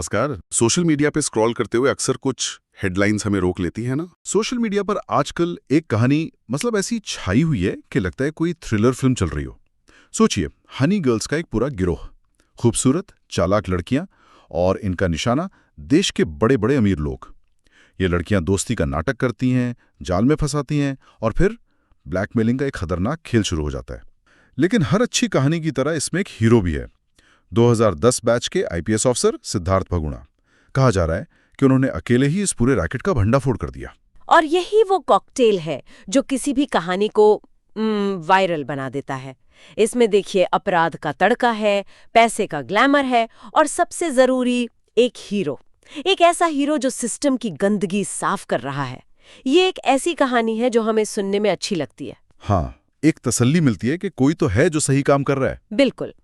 नमस्कार। Social media पे scroll करते हुए अक्सर कुछ हेडलाइंस हमें रोक लेती है ना। सोशल मीडिया पर आजकल एक कहानी ऐसी छाई हुई है कि लगता है कोई थ्रिलर फिल्म चल रही हो। सोचिए, हनी गर्ल्स का एक पूरा गिरोह, खूबसूरत चालाक लड़कियां और इनका निशाना देश के बड़े बड़े अमीर लोग। ये लड़कियां दोस्ती का नाटक करती हैं, जाल में फंसाती हैं और फिर ब्लैकमेलिंग का एक खतरनाक खेल शुरू हो जाता है। लेकिन हर अच्छी कहानी की तरह इसमें एक हीरो भी है। 2010 बैच के आईपीएस ऑफिसर सिद्धार्थ बहुगुणा। कहा जा रहा है कि उन्होंने अकेले ही इस पूरे रैकेट का भंडाफोड़ कर दिया। और यही वो कॉकटेल है जो किसी भी कहानी को वायरल बना देता है। इसमें देखिए, अपराध का तड़का है, पैसे का ग्लैमर है और सबसे जरूरी एक हीरो। एक ऐसा हीरो जो सिस्टम की गंदगी साफ कर रहा है। ये एक ऐसी कहानी है जो हमें सुनने में अच्छी लगती है। हाँ, एक तसल्ली मिलती है कि कोई तो है जो सही काम कर रहा है। बिल्कुल।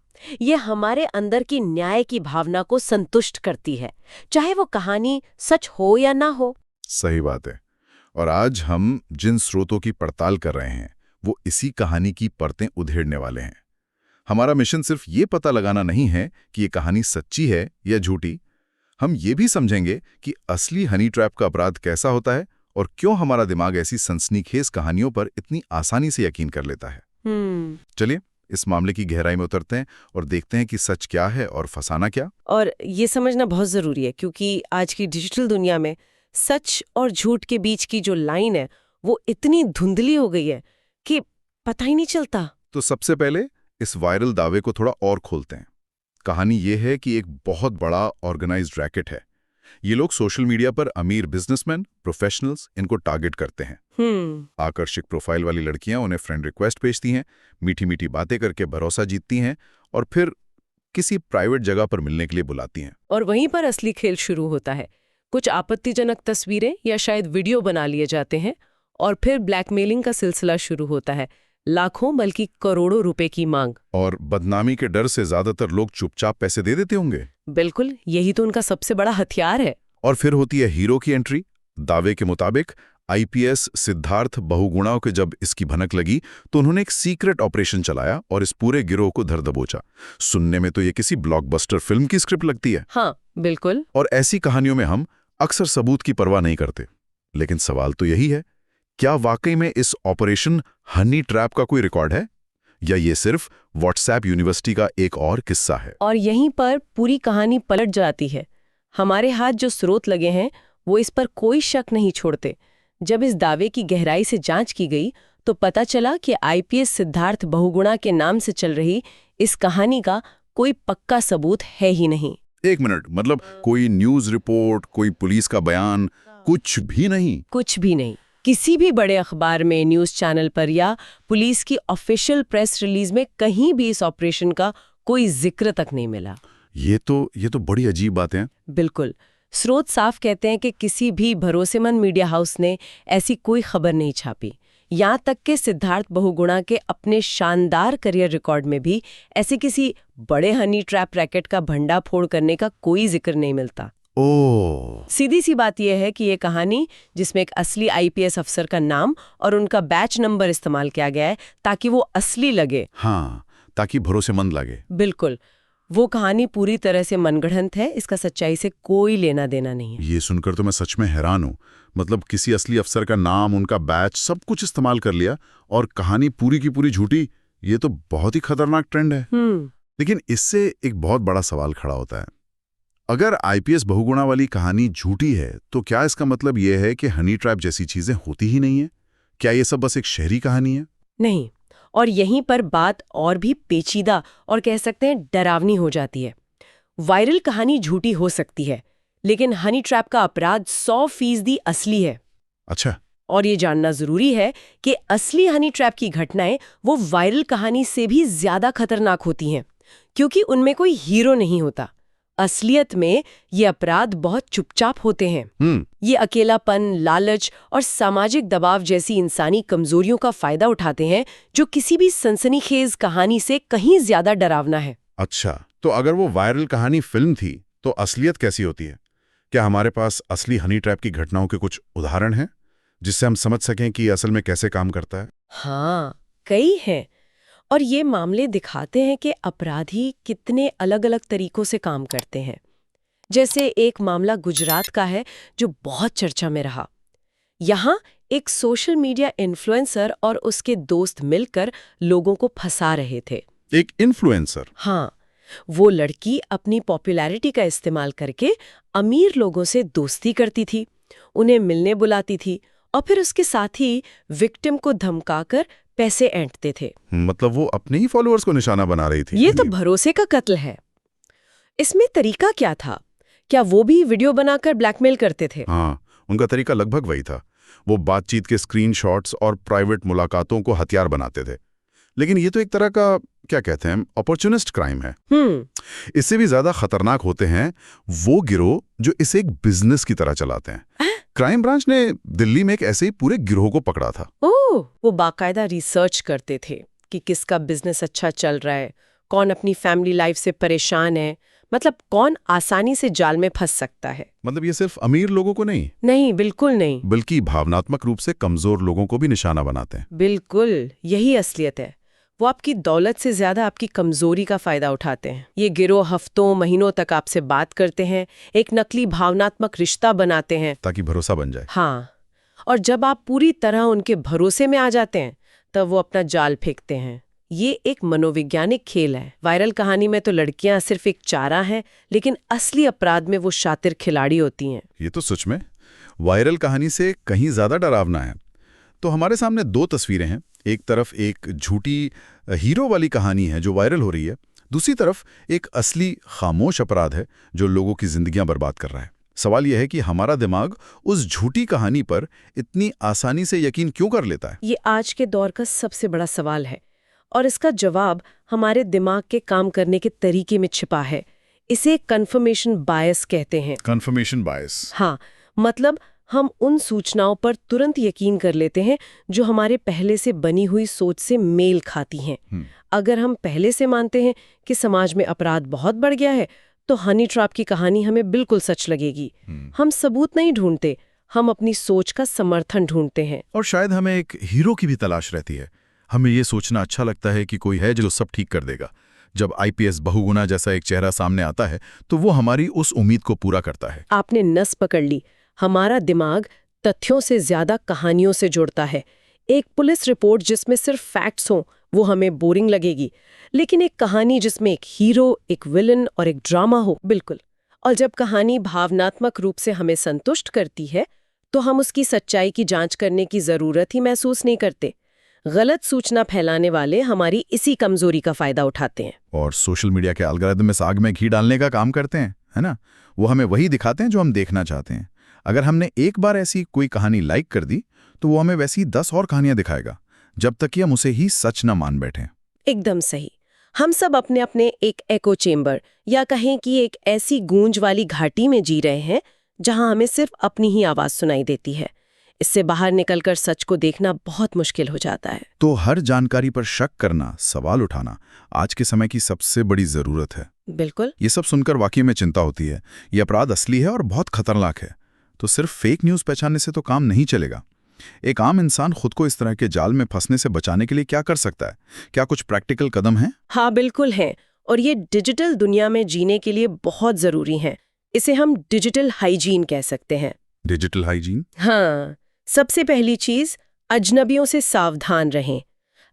ये हमारे अंदर की न्याय की भावना को संतुष्ट करती है, चाहे वो कहानी सच हो या ना हो। सही बात है। और आज हम जिन स्रोतों की पड़ताल कर रहे हैं वो इसी कहानी की परतें उधेड़ने वाले हैं। हमारा मिशन सिर्फ ये पता लगाना नहीं है कि ये कहानी सच्ची है या झूठी। हम ये भी समझेंगे कि असली हनी ट्रैप का अपराध कैसा होता है और क्यों हमारा दिमाग ऐसी सनसनीखेज कहानियों पर इतनी आसानी से यकीन कर लेता है। चलिए इस मामले की गहराई में उतरते हैं और देखते हैं कि सच क्या है और फसाना क्या। और ये समझना बहुत जरूरी है, क्योंकि आज की डिजिटल दुनिया में सच और झूठ के बीच की जो लाइन है वो इतनी धुंधली हो गई है कि पता ही नहीं चलता। तो सबसे पहले इस वायरल दावे को थोड़ा और खोलते हैं। कहानी ये है कि एक बहुत बड़ा ऑर्गेनाइज्ड रैकेट है। ये लोग सोशल मीडिया पर अमीर बिजनेसमैन, प्रोफेशनल्स इनको टारगेट करते हैं। आकर्षक प्रोफाइल वाली लड़कियां उन्हें फ्रेंड रिक्वेस्ट भेजती हैं, मीठी मीठी बातें करके भरोसा जीतती हैं और फिर किसी प्राइवेट जगह पर मिलने के लिए बुलाती हैं। और वहीं पर असली खेल शुरू होता है। कुछ आपत्तिजनक तस्वीरें या शायद वीडियो बना लिए जाते हैं और फिर ब्लैकमेलिंग का सिलसिला शुरू होता है। लाखों बल्कि करोड़ों रुपए की मांग। और बदनामी के डर से ज्यादातर लोग चुपचाप पैसे दे देते होंगे। बिल्कुल, यही तो उनका सबसे बड़ा हथियार है। और फिर होती है हीरो की एंट्री। दावे के मुताबिक आईपीएस सिद्धार्थ बहुगुणा के जब इसकी भनक लगी तो उन्होंने एक सीक्रेट ऑपरेशन चलाया और इस पूरे गिरोह को धर दबोचा। सुनने में तो ये किसी ब्लॉकबस्टर फिल्म की स्क्रिप्ट लगती है। हाँ, बिल्कुल। और ऐसी कहानियों में हम अक्सर सबूत की परवाह नहीं करते। लेकिन सवाल तो यही है, क्या वाकई में इस ऑपरेशन हनी ट्रैप का कोई रिकॉर्ड है या ये सिर्फ व्हाट्सएप यूनिवर्सिटी का एक और किस्सा है? और यहीं पर पूरी कहानी पलट जाती है। हमारे हाथ जो स्रोत लगे हैं वो इस पर कोई शक नहीं छोड़ते। जब इस दावे की गहराई से जांच की गई तो पता चला कि आईपीएस सिद्धार्थ बहुगुणा के नाम से चल रही इस कहानी का कोई पक्का सबूत है ही नहीं। एक मिनट, मतलब कोई न्यूज रिपोर्ट, कोई पुलिस का बयान, कुछ भी नहीं? कुछ भी नहीं। किसी भी बड़े अखबार में, न्यूज चैनल पर या पुलिस की ऑफिशियल प्रेस रिलीज में कहीं भी इस ऑपरेशन का कोई जिक्र तक नहीं मिला। ये तो बड़ी अजीब बात है। बिल्कुल। स्रोत साफ कहते हैं कि किसी भी भरोसेमंद मीडिया हाउस ने ऐसी कोई खबर नहीं छापी। यहाँ तक कि सिद्धार्थ बहुगुणा के अपने शानदार करियर रिकॉर्ड में भी ऐसे किसी बड़े हनी ट्रैप रैकेट का भंडाफोड़ करने का कोई जिक्र नहीं मिलता। सीधी सी बात यह है कि ये कहानी, जिसमें एक असली आईपीएस अफसर का नाम और उनका बैच नंबर इस्तेमाल किया गया है ताकि वो असली लगे। हाँ, ताकि भरोसेमंद लगे। बिल्कुल, वो कहानी पूरी तरह से मनगढ़ंत है। इसका सच्चाई से कोई लेना देना नहीं है। ये सुनकर तो मैं सच में हैरान हूँ। मतलब किसी असली अफसर का नाम, उनका बैच, सब कुछ इस्तेमाल कर लिया और कहानी पूरी की पूरी झूठी। ये तो बहुत ही खतरनाक ट्रेंड है। लेकिन इससे एक बहुत बड़ा सवाल खड़ा होता है। अगर आईपीएस बहुगुणा वाली कहानी झूठी है तो क्या इसका मतलब यह है कि हनी ट्रैप जैसी चीजें होती ही नहीं है? क्या ये सब बस एक शहरी कहानी है? नहीं। और यहीं पर बात और भी पेचीदा और कह सकते हैं डरावनी हो जाती है। वायरल कहानी झूठी हो सकती है, लेकिन हनी ट्रैप का अपराध 100% असली है। अच्छा। और ये जानना जरूरी है कि असली हनी ट्रैप की घटनाएं वो वायरल कहानी से भी ज्यादा खतरनाक होती हैं, क्योंकि उनमें कोई हीरो नहीं होता। असलियत में ये अपराध बहुत चुपचाप होते हैं। ये अकेलापन, लालच और सामाजिक दबाव जैसी इंसानी कमजोरियों का फायदा उठाते हैं, जो किसी भी सनसनीखेज कहानी से कहीं ज्यादा डरावना है। अच्छा, तो अगर वो वायरल कहानी फिल्म थी तो असलियत कैसी होती है? क्या हमारे पास असली हनी ट्रैप की घटनाओं के कुछ उदाहरण हैं जिससे हम समझ सकें कि असल में कैसे काम करता है? हाँ, कई हैं। और ये मामले दिखाते हैं कि अपराधी कितने अलग अलग तरीकों से काम करते हैं। जैसे एक मामला गुजरात का है जो बहुत चर्चा में रहा। यहाँ एक सोशल मीडिया इन्फ्लुएंसर और उसके दोस्त मिलकर लोगों को फंसा रहे थे। एक इन्फ्लुएंसर? हाँ, वो लड़की अपनी पॉपुलैरिटी का इस्तेमाल करके अमीर लोगों से दोस्ती करती थी, उन्हें मिलने बुलाती थी और फिर उसके साथ ही विक्टिम को धमकाकर पैसे ऐंठते थे। मतलब वो अपने ही फॉलोअर्स को निशाना बना रही थी। ये तो भरोसे का कत्ल है। इसमें तरीका क्या था? क्या वो भी वीडियो बनाकर ब्लैकमेल करते थे? हाँ, उनका तरीका लगभग वही था। वो बातचीत के स्क्रीनशॉट्स और प्राइवेट मुलाकातों को हथियार बनाते थे। लेकिन ये तो एक तरह का, क्या कहते हैं, अपॉर्चुनिस्ट क्राइम है। इससे भी ज्यादा खतरनाक होते हैं वो गिरोह जो इसे एक बिजनेस की तरह चलाते हैं। क्राइम ब्रांच ने दिल्ली में एक ऐसे ही पूरे गिरोह को पकड़ा था। ओह, वो बाकायदा रिसर्च करते थे कि किसका बिजनेस अच्छा चल रहा है, कौन अपनी फैमिली लाइफ से परेशान है, मतलब कौन आसानी से जाल में फंस सकता है। मतलब ये सिर्फ अमीर लोगों को नहीं, बिल्कुल नहीं, बल्कि भावनात्मक रूप से कमजोर लोगों को भी निशाना बनाते हैं। बिल्कुल, यही असलियत है। वो आपकी दौलत से ज्यादा आपकी कमजोरी का फायदा उठाते हैं। ये गिरोह हफ्तों महीनों तक आपसे बात करते हैं, एक नकली भावनात्मक रिश्ता बनाते हैं ताकि भरोसा बन जाए। हाँ, और जब आप पूरी तरह उनके भरोसे में आ जाते हैं तब वो अपना जाल फेंकते हैं। ये एक मनोवैज्ञानिक खेल है। वायरल कहानी में तो लड़कियां सिर्फ एक चारा हैं, लेकिन असली अपराध में वो शातिर खिलाड़ी होती हैं। ये तो सच में वायरल कहानी से कहीं ज्यादा डरावना है। तो हमारे सामने दो तस्वीरें हैं। एक तरफ एक झूठी हीरो वाली कहानी है जो वायरल हो रही है, दूसरी तरफ एक असली खामोश अपराध है जो लोगों की जिंदगियां बर्बाद कर रहा है। सवाल यह है कि हमारा दिमाग उस झूठी कहानी पर इतनी आसानी से यकीन क्यों कर लेता है? ये आज के दौर का सबसे बड़ा सवाल है और इसका जवाब हमारे दिमाग के काम करने के तरीके में छिपा है। इसे कन्फर्मेशन बायस कहते हैं। कन्फर्मेशन बायस? हाँ, मतलब हम उन सूचनाओं पर तुरंत यकीन कर लेते हैं जो हमारे पहले से बनी हुई सोच से मेल खाती हैं। अगर हम पहले से मानते हैं कि समाज में अपराध बहुत बढ़ गया है, तो हनी ट्रैप की कहानी हमें बिल्कुल सच लगेगी। हम सबूत नहीं ढूंढते, हम अपनी सोच का समर्थन ढूंढते हैं। और शायद हमें एक हीरो की भी तलाश रहती है। हमें ये सोचना अच्छा लगता है कि कोई है जो सब ठीक कर देगा। जब आईपीएस बहुगुणा जैसा एक चेहरा सामने आता है तो वो हमारी उस उम्मीद को पूरा करता है। आपने नस पकड़ ली। हमारा दिमाग तथ्यों से ज्यादा कहानियों से जुड़ता है। एक पुलिस रिपोर्ट जिसमें सिर्फ फैक्ट्स हों वो हमें बोरिंग लगेगी, लेकिन एक कहानी जिसमें एक हीरो, एक विलन और एक ड्रामा हो, बिल्कुल। और जब कहानी भावनात्मक रूप से हमें संतुष्ट करती है तो हम उसकी सच्चाई की जांच करने की जरूरत ही महसूस नहीं करते। गलत सूचना फैलाने वाले हमारी इसी कमजोरी का फायदा उठाते हैं और सोशल मीडिया के एल्गोरिदम में आग में घी डालने का काम करते हैं, है ना? वो हमें वही दिखाते हैं जो हम देखना चाहते हैं। अगर हमने एक बार ऐसी कोई कहानी लाइक कर दी तो वो हमें वैसी 10 और कहानियां दिखाएगा, जब तक कि हम उसे ही सच न मान बैठें। एकदम सही। हम सब अपने अपने एक एको चेम्बर या कहें कि एक ऐसी गूंज वाली घाटी में जी रहे हैं जहां हमें सिर्फ अपनी ही आवाज सुनाई देती है। इससे बाहर निकलकर सच को देखना बहुत मुश्किल हो जाता है। तो हर जानकारी पर शक करना, सवाल उठाना आज के समय की सबसे बड़ी जरूरत है। बिल्कुल। ये सब सुनकर वाकई में चिंता होती है। ये अपराध असली है और बहुत खतरनाक है। तो सिर्फ फेक न्यूज पहचानने से तो काम नहीं चलेगा। एक आम इंसान खुद को इस तरह के जाल में फंसने से बचाने के लिए क्या कर सकता है? क्या कुछ प्रैक्टिकल कदम हैं? हाँ, बिल्कुल हैं। और ये डिजिटल दुनिया में जीने के लिए बहुत जरूरी हैं। इसे हम डिजिटल हाइजीन कह सकते हैं। Digital hygiene? हाँ, सबसे पहली चीज, अजनबियों से सावधान रहें।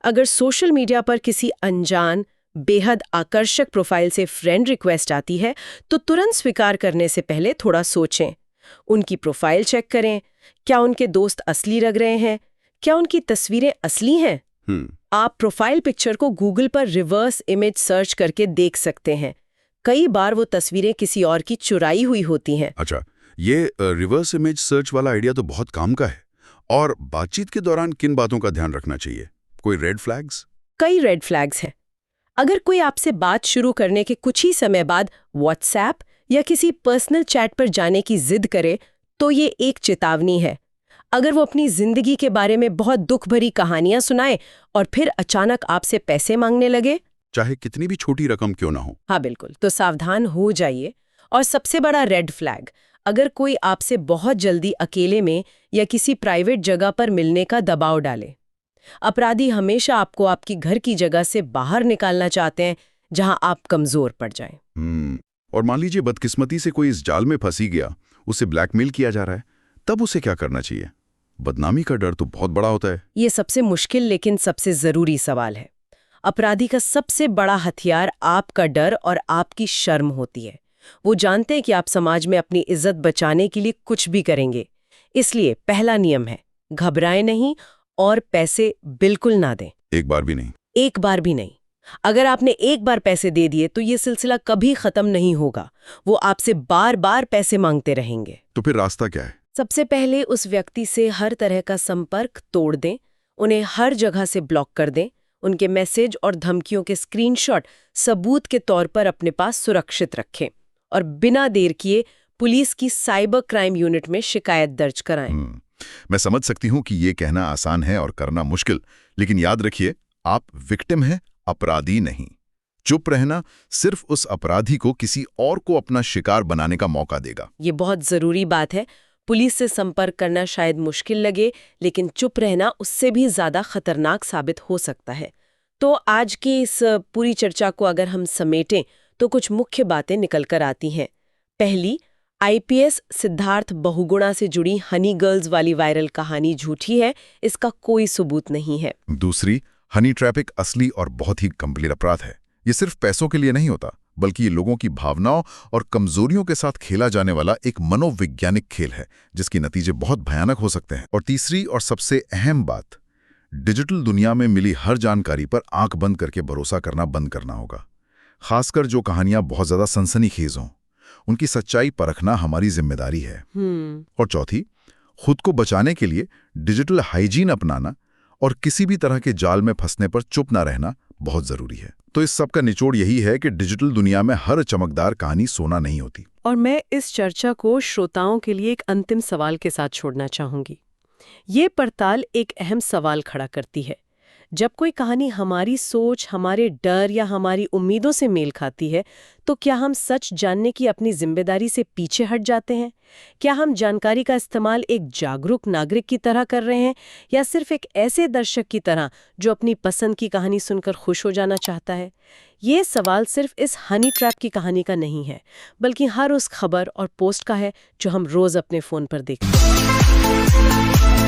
अगर सोशल मीडिया पर किसी अनजान, बेहद आकर्षक प्रोफाइल से फ्रेंड रिक्वेस्ट आती है तो तुरंत स्वीकार करने से पहले थोड़ा सोचें। उनकी प्रोफाइल चेक करें। क्या उनके दोस्त असली लग रहे हैं? क्या उनकी तस्वीरें असली हैं? आप प्रोफाइल पिक्चर को गूगल पर रिवर्स इमेज सर्च करके देख सकते हैं। कई बार वो तस्वीरें किसी और की चुराई हुई होती हैं। अच्छा, ये रिवर्स इमेज सर्च वाला आइडिया तो बहुत काम का है। और बातचीत के दौरान किन बातों का ध्यान रखना चाहिए? कोई रेड फ्लैग्स? कई रेड फ्लैग्स हैं। अगर कोई आपसे बात शुरू करने के कुछ ही समय बाद व्हाट्सएप या किसी पर्सनल चैट पर जाने की जिद करे तो ये एक चेतावनी है। अगर वो अपनी जिंदगी के बारे में बहुत दुख भरी कहानियां सुनाए और फिर अचानक आपसे पैसे मांगने लगे, चाहे कितनी भी छोटी रकम क्यों ना हो। हाँ बिल्कुल, तो सावधान हो जाइए। और सबसे बड़ा रेड फ्लैग, अगर कोई आपसे बहुत जल्दी अकेले में या किसी प्राइवेट जगह पर मिलने का दबाव डाले। अपराधी हमेशा आपको आपकी घर की जगह से बाहर निकालना चाहते हैं जहां आप कमजोर पड़ जाएं। और मान लीजिए बदकिस्मती से कोई इस जाल में फंसी गया, उसे ब्लैकमेल किया जा रहा है, तब उसे क्या करना चाहिए? बदनामी का डर तो बहुत बड़ा होता है। ये सबसे मुश्किल लेकिन सबसे जरूरी सवाल है। अपराधी का सबसे बड़ा हथियार आपका डर और आपकी शर्म होती है। वो जानते हैं कि आप समाज में अपनी इज्जत बचाने के लिए कुछ भी करेंगे। इसलिए पहला नियम है, घबराएं नहीं और पैसे बिल्कुल ना दें। एक बार भी नहीं? एक बार भी नहीं। अगर आपने एक बार पैसे दे दिए तो ये सिलसिला कभी खत्म नहीं होगा। वो आपसे बार बार पैसे मांगते रहेंगे। तो फिर रास्ता क्या है? सबसे पहले उस व्यक्ति से हर तरह का संपर्क तोड़ दें, उन्हें हर जगह से ब्लॉक कर दें, उनके मैसेज और धमकियों के स्क्रीनशॉट सबूत के तौर पर अपने पास सुरक्षित रखें और बिना देर किए पुलिस की साइबर क्राइम यूनिट में शिकायत दर्ज कराएं। मैं समझ सकती हूँ कि ये कहना आसान है और करना मुश्किल, लेकिन याद रखिए, आप विक्टिम हैं, अपराधी नहीं। चुप रहना सिर्फ उस अपराधी को किसी और को अपना शिकार बनाने का मौका देगा। ये बहुत जरूरी बात है। पुलिस से संपर्क करना शायद मुश्किल लगे, लेकिन चुप रहना उससे भी ज्यादा खतरनाक साबित हो सकता है। तो आज की इस पूरी चर्चा को अगर हम समेटें तो कुछ मुख्य बातें निकल कर आती हैं। पहली, आईपीएस सिद्धार्थ बहुगुणा से जुड़ी हनी गर्ल्स वाली वायरल कहानी झूठी है, इसका कोई सबूत नहीं है। दूसरी, हनी ट्रैपिक असली और बहुत ही गंभीर अपराध है। ये सिर्फ पैसों के लिए नहीं होता, बल्कि ये लोगों की भावनाओं और कमजोरियों के साथ खेला जाने वाला एक मनोवैज्ञानिक खेल है, जिसके नतीजे बहुत भयानक हो सकते हैं। और तीसरी और सबसे अहम बात, डिजिटल दुनिया में मिली हर जानकारी पर आंख बंद करके भरोसा करना बंद करना होगा। खासकर जो कहानियां बहुत ज्यादा सनसनीखेज हों, उनकी सच्चाई परखना हमारी जिम्मेदारी है। और चौथी, खुद को बचाने के लिए डिजिटल हाइजीन अपनाना और किसी भी तरह के जाल में फंसने पर चुप ना रहना बहुत जरूरी है। तो इस सब का निचोड़ यही है कि डिजिटल दुनिया में हर चमकदार कहानी सोना नहीं होती। और मैं इस चर्चा को श्रोताओं के लिए एक अंतिम सवाल के साथ छोड़ना चाहूंगी। ये पड़ताल एक अहम सवाल खड़ा करती है। जब कोई कहानी हमारी सोच, हमारे डर या हमारी उम्मीदों से मेल खाती है, तो क्या हम सच जानने की अपनी जिम्मेदारी से पीछे हट जाते हैं? क्या हम जानकारी का इस्तेमाल एक जागरूक नागरिक की तरह कर रहे हैं, या सिर्फ एक ऐसे दर्शक की तरह जो अपनी पसंद की कहानी सुनकर खुश हो जाना चाहता है? ये सवाल सिर्फ इस हनी ट्रैप की कहानी का नहीं है, बल्कि हर उस खबर और पोस्ट का है जो हम रोज अपने फोन पर देखते हैं।